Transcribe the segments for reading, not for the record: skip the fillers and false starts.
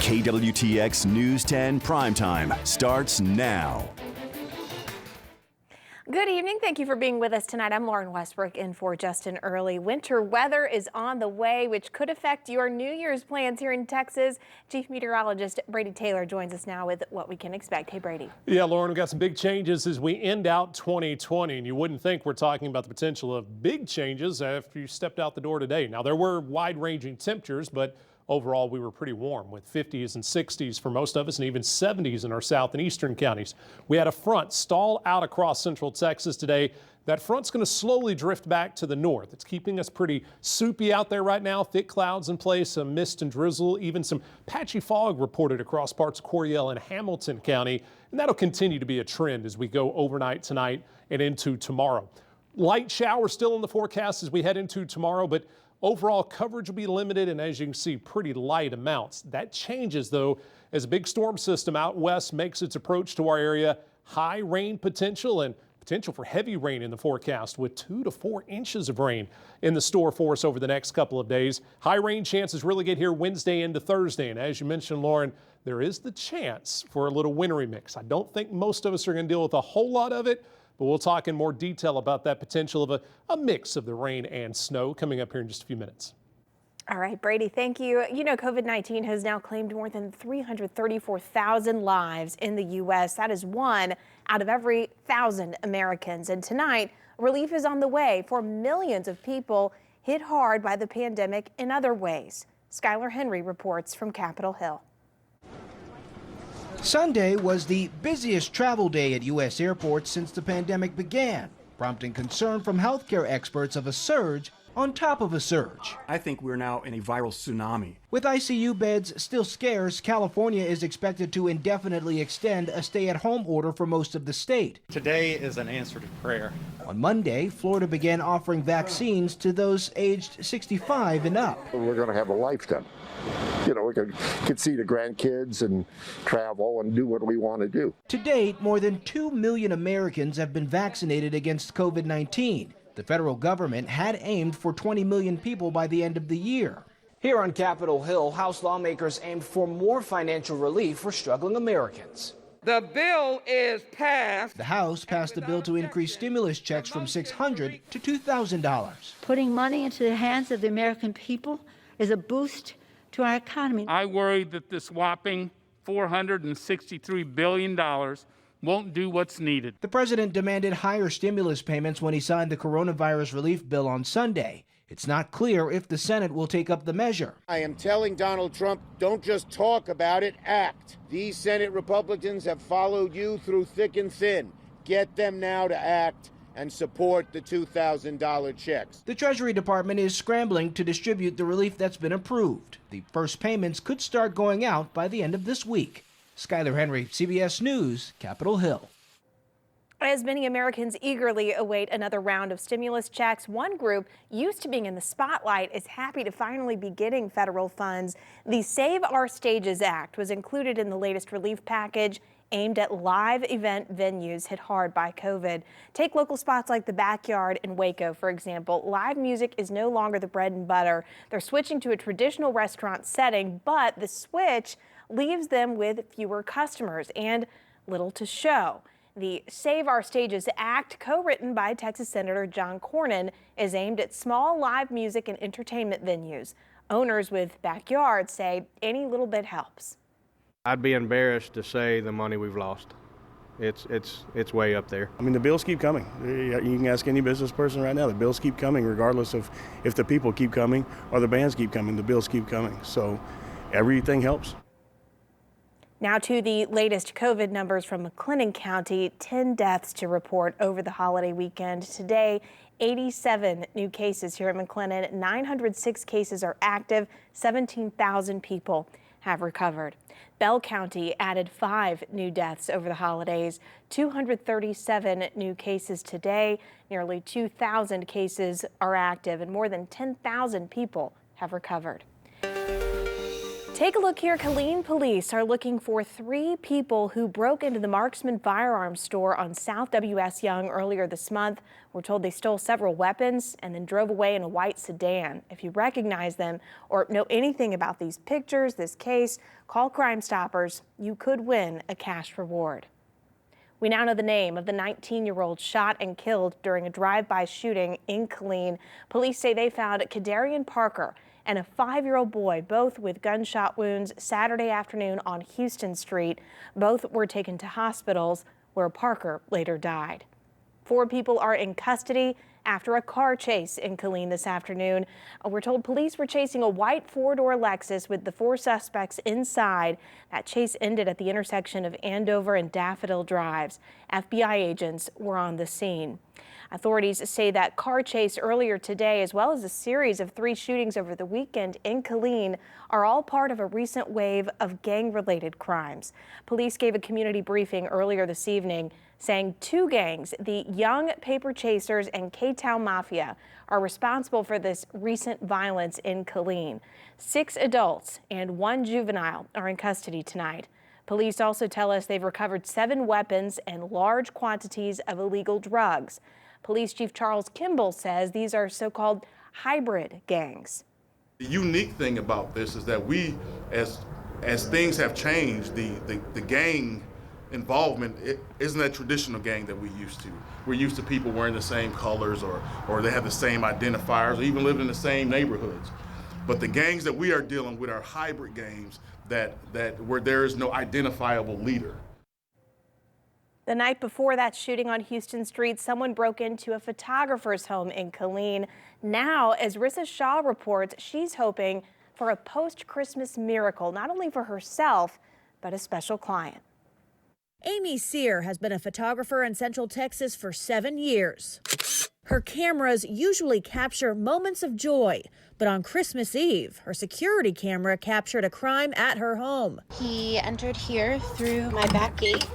KWTX News 10 Primetime starts now. Good evening. Thank you for being with us tonight. I'm Lauren Westbrook in for Justin Early. Winter weather is on the way, which could affect your New Year's plans here in Texas. Chief Meteorologist Brady Taylor joins us now with what we can expect. Hey, Brady. Yeah, Lauren, we've got some big changes as we end out 2020, and you wouldn't think we're talking about the potential of big changes after you stepped out the door today. Now, there were wide-ranging temperatures, but overall, we were pretty warm with 50s and 60s for most of us and even 70s in our south and eastern counties. We had a front stall out across central Texas today. That front's going to slowly drift back to the north. It's keeping us pretty soupy out there right now. Thick clouds in place, some mist and drizzle, even some patchy fog reported across parts of Coryell and Hamilton County. And that'll continue to be a trend as we go overnight tonight and into tomorrow. Light showers still in the forecast as we head into tomorrow, but overall coverage will be limited, and as you can see, pretty light amounts. That changes, though, as a big storm system out west makes its approach to our area. High rain potential and potential for heavy rain in the forecast with 2 to 4 inches of rain in the store for us over the next couple of days. High rain chances really get here Wednesday into Thursday, and as you mentioned, Lauren, there is the chance for a little wintry mix. I don't think most of us are going to deal with a whole lot of it, but we'll talk in more detail about that potential of a mix of the rain and snow coming up here in just a few minutes. All right, Brady, thank you. You know, COVID-19 has now claimed more than 334,000 lives in the U.S. That is 1 out of every 1,000 Americans. And tonight, relief is on the way for millions of people hit hard by the pandemic in other ways. Skylar Henry reports from Capitol Hill. Sunday was the busiest travel day at U.S. airports since the pandemic began, prompting concern from healthcare experts of a surge on top of a surge. I think we're now in a viral tsunami. With ICU beds still scarce, California is expected to indefinitely extend a stay-at-home order for most of the state. Today is an answer to prayer. On Monday, Florida began offering vaccines to those aged 65 and up. We're going to have a lifetime. You know, we can see the grandkids and travel and do what we want to do. To date, more than 2 million Americans have been vaccinated against COVID-19. The federal government had aimed for 20 million people by the end of the year. Here on Capitol Hill, House lawmakers aimed for more financial relief for struggling Americans. The bill is passed. The House passed a bill to increase stimulus checks from $600 to $2,000. Putting money into the hands of the American people is a boost to our economy. I worry that this whopping $463 billion won't do what's needed. The president demanded higher stimulus payments when he signed the coronavirus relief bill on Sunday. It's not clear if the Senate will take up the measure. I am telling Donald Trump, don't just talk about it, act. These Senate Republicans have followed you through thick and thin. Get them now to act and support the $2,000 checks. The Treasury Department is scrambling to distribute the relief that's been approved. The first payments could start going out by the end of this week. Skylar Henry, CBS News, Capitol Hill. As many Americans eagerly await another round of stimulus checks, one group used to being in the spotlight is happy to finally be getting federal funds. The Save Our Stages Act was included in the latest relief package aimed at live event venues hit hard by COVID. Take local spots like the Backyard in Waco, for example. Live music is no longer the bread and butter. They're switching to a traditional restaurant setting, but the switch leaves them with fewer customers and little to show. The Save Our Stages Act, co-written by Texas Senator John Cornyn, is aimed at small live music and entertainment venues. Owners with backyards say any little bit helps. I'd be embarrassed to say the money we've lost. It's way up there. I mean, the bills keep coming. You can ask any business person right now. The bills keep coming regardless of if the people keep coming or the bands keep coming. The bills keep coming. So everything helps. Now to the latest COVID numbers from McLennan County. 10 deaths to report over the holiday weekend. Today, 87 new cases here at McLennan. 906 cases are active. 17,000 people have recovered. Bell County added 5 new deaths over the holidays. 237 new cases today. Nearly 2,000 cases are active and more than 10,000 people have recovered. Take a look here. Killeen police are looking for 3 people who broke into the Marksman firearms store on South W.S. Young earlier this month. We're told they stole several weapons and then drove away in a white sedan. If you recognize them or know anything about these pictures, this case, call Crime Stoppers. You could win a cash reward. We now know the name of the 19-year-old shot and killed during a drive-by shooting in Killeen. Police say they found Kadarian Parker and a 5-year-old boy, both with gunshot wounds, Saturday afternoon on Houston Street. Both were taken to hospitals where Parker later died. 4 people are in custody after a car chase in Killeen this afternoon. We're told police were chasing a white 4-door Lexus with the 4 suspects inside. That chase ended at the intersection of Andover and Daffodil Drives. FBI agents were on the scene. Authorities say that car chase earlier today, as well as a series of 3 shootings over the weekend in Killeen, are all part of a recent wave of gang-related crimes. Police gave a community briefing earlier this evening saying 2 gangs, the Young Paper Chasers and K-Town Mafia, are responsible for this recent violence in Killeen. 6 adults and 1 juvenile are in custody tonight. Police also tell us they've recovered 7 weapons and large quantities of illegal drugs. Police Chief Charles Kimball says these are so-called hybrid gangs. The unique thing about this is that we, as things have changed, the gang involvement isn't that traditional gang that we used to. We're used to people wearing the same colors or they have the same identifiers or even living in the same neighborhoods. But the gangs that we are dealing with are hybrid gangs that where there is no identifiable leader. The night before that shooting on Houston Street, someone broke into a photographer's home in Killeen. Now, as Rissa Shaw reports, she's hoping for a post-Christmas miracle, not only for herself, but a special client. Amy Sear has been a photographer in Central Texas for 7 years. Her cameras usually capture moments of joy, but on Christmas Eve, her security camera captured a crime at her home. He entered here through my back gate.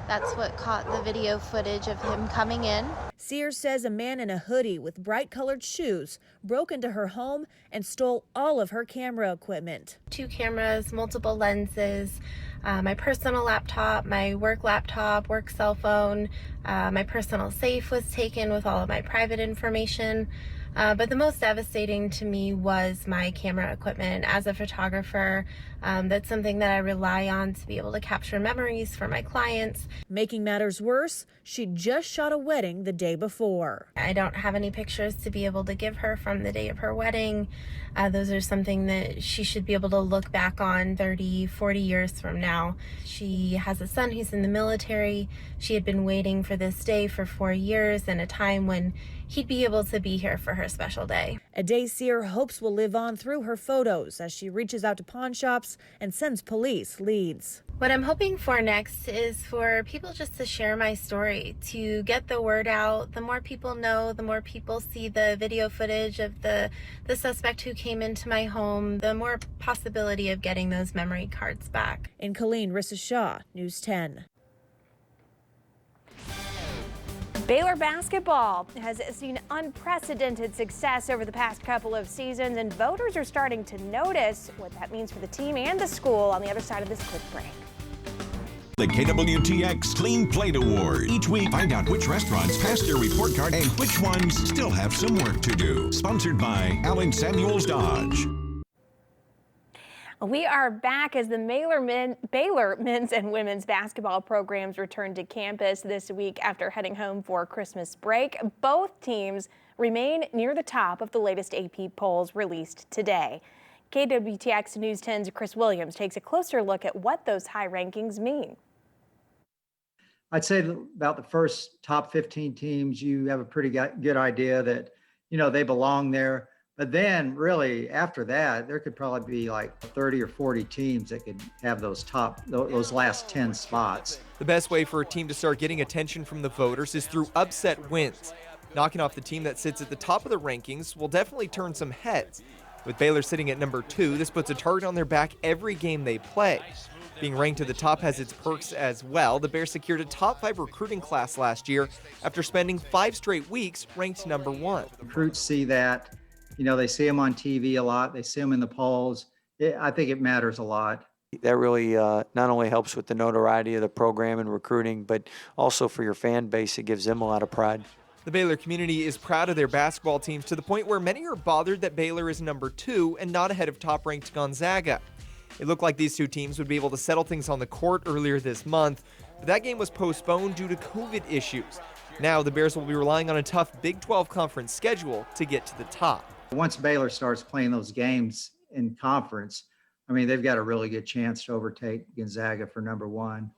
That's what caught the video footage of him coming in. Sears says a man in a hoodie with bright colored shoes broke into her home and stole all of her camera equipment. 2 cameras, multiple lenses, my personal laptop, my work laptop, work cell phone, my personal safe was taken with all of my private information. But the most devastating to me was my camera equipment. As a photographer, that's something that I rely on to be able to capture memories for my clients. Making matters worse, she just shot a wedding the day before. I don't have any pictures to be able to give her from the day of her wedding. Those are something that she should be able to look back on 30, 40 years from now. She has a son who's in the military. She had been waiting for this day for 4 years and a time when he'd be able to be here for her special day. A day Sear hopes will live on through her photos as she reaches out to pawn shops and sends police leads. What I'm hoping for next is for people just to share my story, to get the word out. The more people know, the more people see the video footage of the suspect who came into my home, the more possibility of getting those memory cards back. In Killeen, Rissa Shaw, News 10. Baylor basketball has seen unprecedented success over the past couple of seasons, and voters are starting to notice what that means for the team and the school on the other side of this quick break. The KWTX Clean Plate Award. Each week, find out which restaurants passed their report card and which ones still have some work to do. Sponsored by Allen Samuels Dodge. We are back as the Baylor men's and women's basketball programs return to campus this week after heading home for Christmas break. Both teams remain near the top of the latest AP polls released today. KWTX News 10's Chris Williams takes a closer look at what those high rankings mean. I'd say about the first top 15 teams, you have a pretty good idea that, they belong there. But then really after that, there could probably be like 30 or 40 teams that could have those last 10 spots. The best way for a team to start getting attention from the voters is through upset wins. Knocking off the team that sits at the top of the rankings will definitely turn some heads. With Baylor sitting at number 2, this puts a target on their back every game they play. Being ranked at the top has its perks as well. The Bears secured a top 5 recruiting class last year after spending 5 straight weeks ranked number 1. Recruits see that. They see them on TV a lot. They see them in the polls. I think it matters a lot. That really not only helps with the notoriety of the program and recruiting, but also for your fan base, it gives them a lot of pride. The Baylor community is proud of their basketball teams to the point where many are bothered that Baylor is number 2 and not ahead of top-ranked Gonzaga. It looked like these two teams would be able to settle things on the court earlier this month, but that game was postponed due to COVID issues. Now the Bears will be relying on a tough Big 12 conference schedule to get to the top. Once Baylor starts playing those games in conference, I mean, they've got a really good chance to overtake Gonzaga for number 1.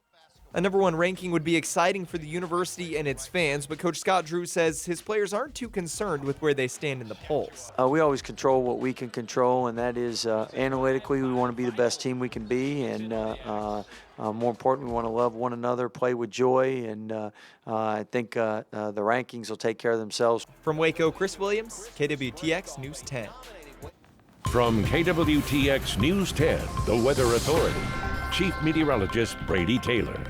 A number 1 ranking would be exciting for the university and its fans, but Coach Scott Drew says his players aren't too concerned with where they stand in the polls. We always control what we can control, and that is analytically we want to be the best team we can be, and more important, we want to love one another, play with joy, and I think the rankings will take care of themselves. From Waco, Chris Williams, KWTX News 10. From KWTX News 10, the Weather Authority, Chief Meteorologist Brady Taylor.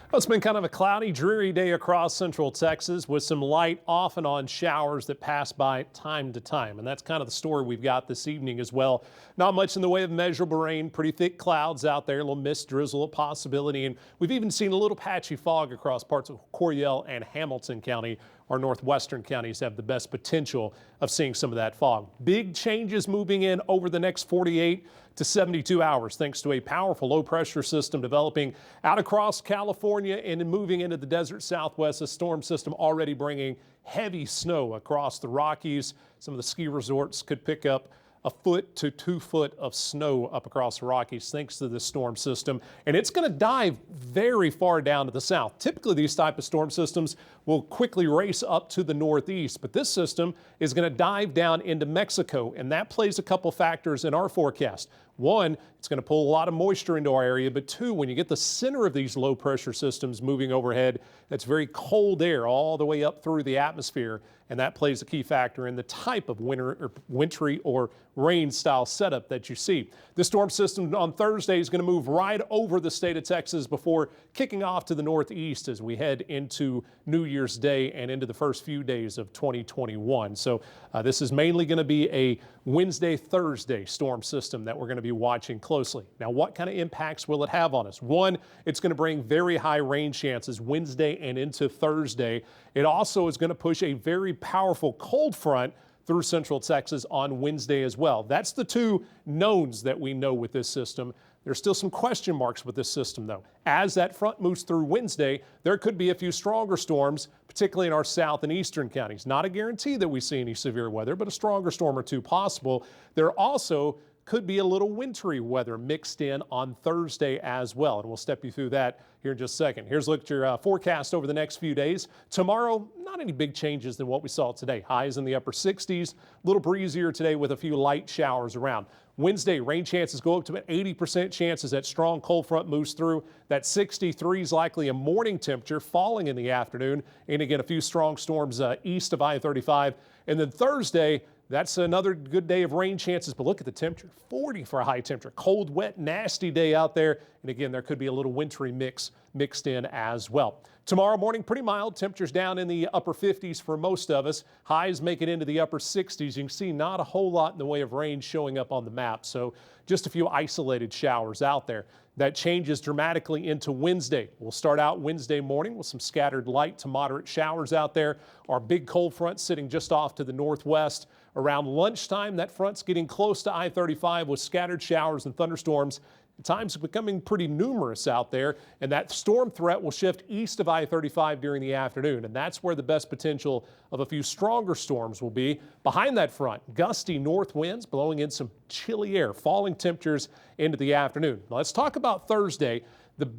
Well, it's been kind of a cloudy, dreary day across central Texas with some light off and on showers that pass by time to time. And that's kind of the story we've got this evening as well. Not much in the way of measurable rain, pretty thick clouds out there, a little mist drizzle, a possibility. And we've even seen a little patchy fog across parts of Coryell and Hamilton County. Our northwestern counties have the best potential of seeing some of that fog. Big changes moving in over the next 48 to 72 hours thanks to a powerful low pressure system developing out across California and moving into the desert southwest. A storm system already bringing heavy snow across the Rockies. Some of the ski resorts could pick up 1 foot to 2 foot of snow up across the Rockies thanks to this storm system. And it's going to dive very far down to the south. Typically, these type of storm systems will quickly race up to the northeast, but this system is going to dive down into Mexico, and that plays a couple factors in our forecast. One, it's going to pull a lot of moisture into our area, but 2, when you get the center of these low pressure systems moving overhead, that's very cold air all the way up through the atmosphere, and that plays a key factor in the type of wintry or rain style setup that you see. The storm system on Thursday is going to move right over the state of Texas before kicking off to the northeast as we head into New Year's Day and into the first few days of 2021. So this is mainly going to be a Wednesday, Thursday storm system that we're going to be watching closely. Now, what kind of impacts will it have on us? One, it's going to bring very high rain chances Wednesday and into Thursday. It also is going to push a very powerful cold front through central Texas on Wednesday as well. That's the 2 knowns that we know with this system. There's still some question marks with this system, though. As that front moves through Wednesday, there could be a few stronger storms, particularly in our south and eastern counties. Not a guarantee that we see any severe weather, but a stronger storm or 2 possible. There also could be a little wintry weather mixed in on Thursday as well, and we'll step you through that here in just a second. Here's a look at your forecast over the next few days. Tomorrow, not any big changes than what we saw today. Highs in the upper 60s, a little breezier today with a few light showers around. Wednesday, rain chances go up to an 80% chance as that strong cold front moves through. That 63 is likely a morning temperature, falling in the afternoon. And again, a few strong storms east of I-35. And then Thursday, that's another good day of rain chances, but look at the temperature, 40 for a high temperature. Cold, wet, nasty day out there. And again, there could be a little wintry mix mixed in as well. Tomorrow morning, pretty mild. Temperatures down in the upper 50s for most of us. Highs make it into the upper 60s. You can see not a whole lot in the way of rain showing up on the map, so just a few isolated showers out there. That changes dramatically into Wednesday. We'll start out Wednesday morning with some scattered light to moderate showers out there. Our big cold front sitting just off to the northwest. Around lunchtime, that front's getting close to I-35 with scattered showers and thunderstorms. At times becoming pretty numerous out there, and that storm threat will shift east of I-35 during the afternoon, and that's where the best potential of a few stronger storms will be. Behind that front, gusty north winds blowing in some chilly air, falling temperatures into the afternoon. Now, let's talk about Thursday. The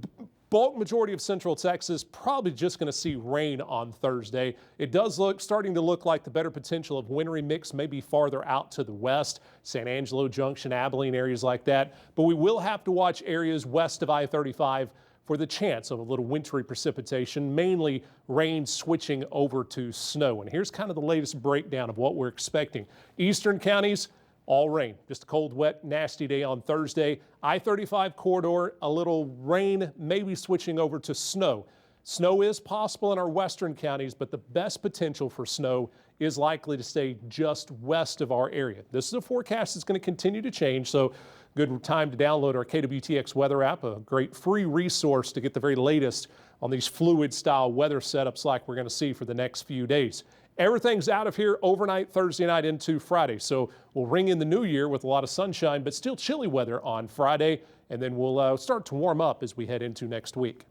bulk majority of central Texas probably just going to see rain on Thursday. It does starting to look like the better potential of wintry mix maybe farther out to the west, San Angelo Junction, Abilene, areas like that. But we will have to watch areas west of I-35 for the chance of a little wintry precipitation, mainly rain switching over to snow. And here's kind of the latest breakdown of what we're expecting. Eastern counties, all rain. Just a cold, wet, nasty day on Thursday. I-35 corridor, a little rain, maybe switching over to snow. Snow is possible in our western counties, but the best potential for snow is likely to stay just west of our area. This is a forecast that's going to continue to change, so good time to download our KWTX weather app, a great free resource to get the very latest on these fluid style weather setups like we're going to see for the next few days. Everything's out of here overnight, Thursday night into Friday. So we'll ring in the new year with a lot of sunshine, but still chilly weather on Friday. And then we'll start to warm up as we head into next week.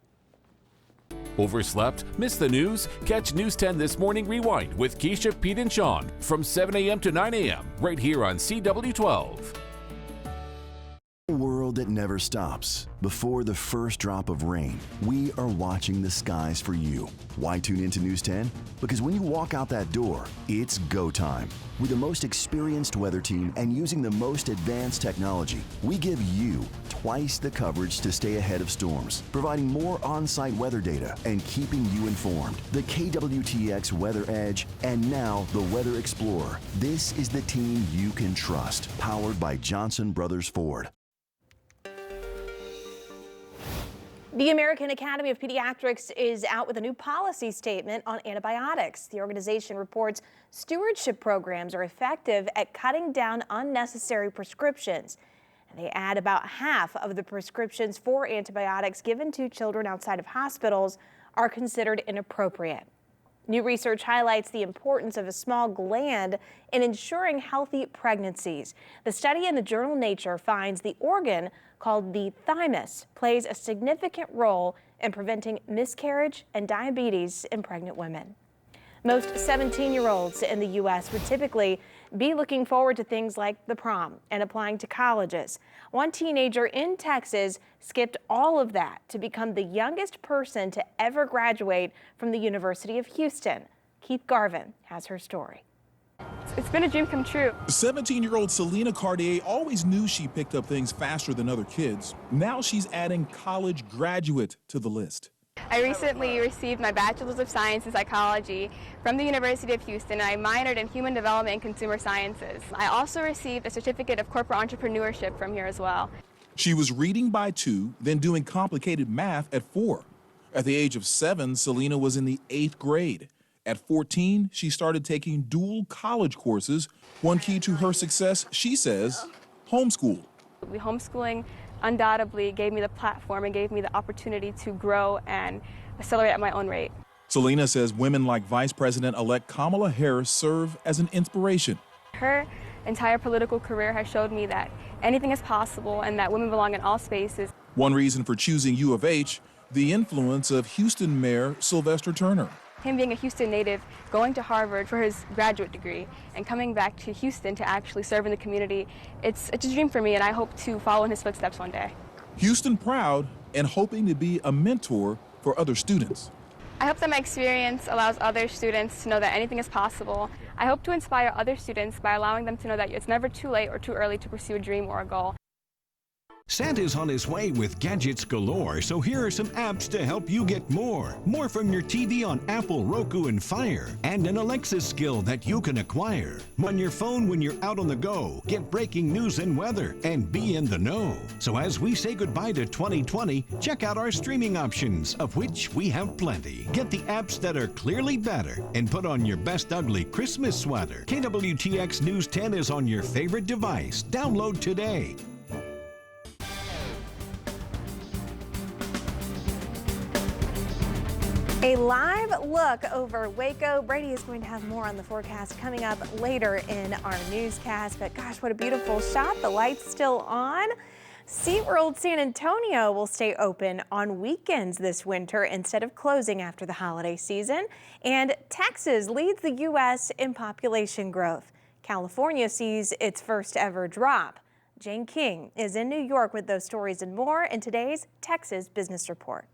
Overslept? Missed the news? Catch News 10 This Morning Rewind with Keisha, Pete, and Sean from 7 a.m. to 9 a.m. right here on CW12. A world that never stops. Before the first drop of rain, we are watching the skies for you. Why tune into News 10? Because when you walk out that door, it's go time. With the most experienced weather team and using the most advanced technology, we give you twice the coverage to stay ahead of storms, providing more on-site weather data and keeping you informed. The KWTX Weather Edge and now the Weather Explorer. This is the team you can trust, powered by Johnson Brothers Ford. The American Academy of Pediatrics is out with a new policy statement on antibiotics. The organization reports stewardship programs are effective at cutting down unnecessary prescriptions. And they add about half of the prescriptions for antibiotics given to children outside of hospitals are considered inappropriate. New research highlights the importance of a small gland in ensuring healthy pregnancies. The study in the journal Nature finds the organ called the thymus plays a significant role in preventing miscarriage and diabetes in pregnant women. Most 17-year-olds in the U.S. would typically be looking forward to things like the prom and applying to colleges. One teenager in Texas skipped all of that to become the youngest person to ever graduate from the University of Houston. Keith Garvin has her story. It's been a dream come true. 17-year-old Selena Cartier always knew she picked up things faster than other kids. Now she's adding college graduate to the list. I recently received my Bachelor's of Science in Psychology from the University of Houston, and I minored in Human Development and Consumer Sciences. I also received a certificate of corporate entrepreneurship from here as well. She was reading by 2, then doing complicated math at 4. At the age of 7, Selena was in the 8th grade. At 14, she started taking dual college courses. One key to her success, she says, homeschool. The homeschooling undoubtedly gave me the platform and gave me the opportunity to grow and accelerate at my own rate. Selena says women like Vice President-elect Kamala Harris serve as an inspiration. Her entire political career has showed me that anything is possible and that women belong in all spaces. One reason for choosing U of H, the influence of Houston Mayor Sylvester Turner. Him being a Houston native, going to Harvard for his graduate degree, and coming back to Houston to actually serve in the community, it's a dream for me, and I hope to follow in his footsteps one day. Houston proud and hoping to be a mentor for other students. I hope that my experience allows other students to know that anything is possible. I hope to inspire other students by allowing them to know that it's never too late or too early to pursue a dream or a goal. Santa's on his way with gadgets galore, so here are some apps to help you get more. More from your TV on Apple, Roku, and Fire, and an Alexa skill that you can acquire. On your phone when you're out on the go, get breaking news and weather, and be in the know. So as we say goodbye to 2020, check out our streaming options, of which we have plenty. Get the apps that are clearly better, and put on your best ugly Christmas sweater. KWTX News 10 is on your favorite device. Download today. A live look over Waco. Brady is going to have more on the forecast coming up later in our newscast. But gosh, what a beautiful shot. The light's still on. SeaWorld San Antonio will stay open on weekends this winter instead of closing after the holiday season. And Texas leads the U.S. in population growth. California sees its first ever drop. Jane King is in New York with those stories and more in today's Texas Business Report.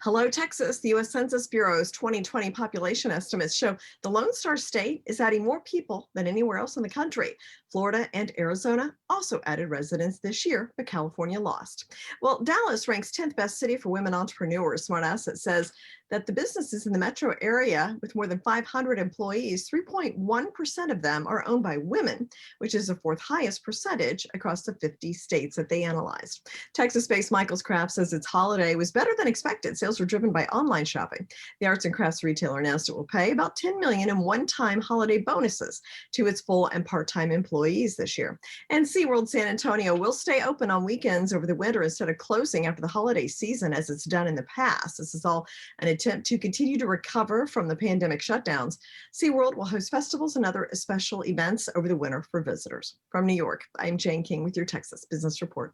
Hello, Texas. The U.S. Census Bureau's 2020 population estimates show the Lone Star State is adding more people than anywhere else in the country. Florida and Arizona also added residents this year, but California lost. Well, Dallas ranks 10th best city for women entrepreneurs. Smart Asset says that the businesses in the metro area with more than 500 employees, 3.1% of them are owned by women, which is the fourth highest percentage across the 50 states that they analyzed. Texas-based Michael's Crafts says its holiday was better than expected. Sales were driven by online shopping. The arts and crafts retailer announced it will pay about $10 million in one-time holiday bonuses to its full and part-time employees this year. And SeaWorld San Antonio will stay open on weekends over the winter instead of closing after the holiday season as it's done in the past. This is all an attempt to continue to recover from the pandemic shutdowns. SeaWorld will host festivals and other special events over the winter for visitors. From New York, I'm Jane King with your Texas Business Report.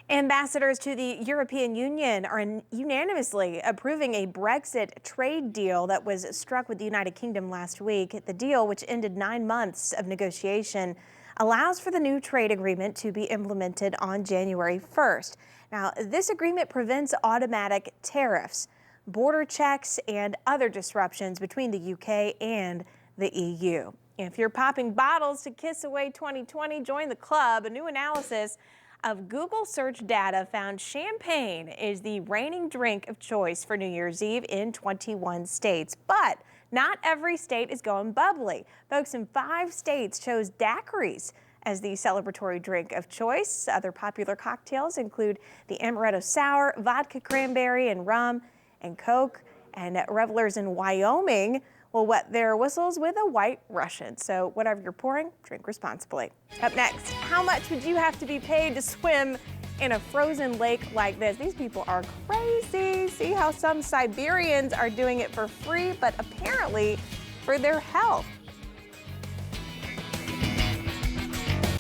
Ambassadors to the European Union are unanimously approving a Brexit trade deal that was struck with the United Kingdom last week. The deal, which ended 9 months of negotiation, allows for the new trade agreement to be implemented on January 1st. Now, this agreement prevents automatic tariffs, border checks, and other disruptions between the UK and the EU. If you're popping bottles to kiss away 2020, join the club. A new analysis of Google search data found champagne is the reigning drink of choice for New Year's Eve in 21 states. But not every state is going bubbly. Folks in 5 states chose daiquiris as the celebratory drink of choice. Other popular cocktails include the amaretto sour, vodka cranberry and rum, and Coke. And revelers in Wyoming will wet their whistles with a White Russian. So whatever you're pouring, drink responsibly. Up next, how much would you have to be paid to swim in a frozen lake like this? These people are crazy. See how some Siberians are doing it for free, but apparently for their health.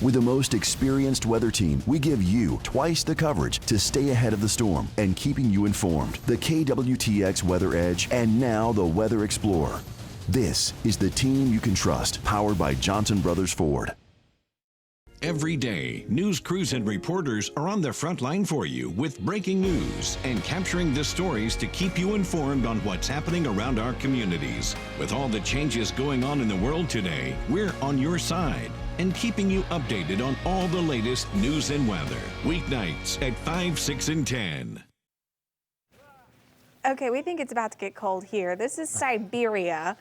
With the most experienced weather team, we give you twice the coverage to stay ahead of the storm and keeping you informed. The KWTX Weather Edge and now the Weather Explorer. This is the team you can trust, powered by Johnson Brothers Ford. Every day, news crews and reporters are on the front line for you with breaking news and capturing the stories to keep you informed on what's happening around our communities. With all the changes going on in the world today, we're on your side and keeping you updated on all the latest news and weather. Weeknights at 5, 6, and 10. Okay, we think it's about to get cold here. This is Siberia.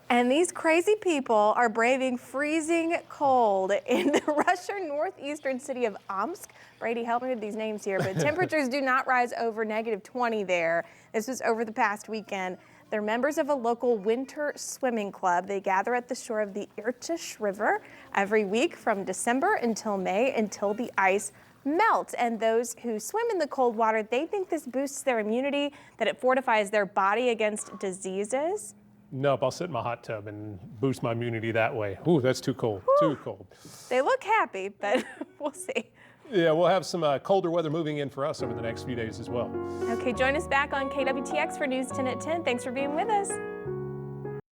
And these crazy people are braving freezing cold in the Russian northeastern city of Omsk. Brady, help me with these names here, but temperatures do not rise over -20 there. This was over the past weekend. They're members of a local winter swimming club. They gather at the shore of the Irtysh River every week from December until May until the ice melts. And those who swim in the cold water, they think this boosts their immunity, that it fortifies their body against diseases. Nope, I'll sit in my hot tub and boost my immunity that way. Ooh, that's too cold, too cold. They look happy, but we'll see. Yeah, we'll have some colder weather moving in for us over the next few days as well. Okay, join us back on KWTX for News 10 at 10. Thanks for being with us.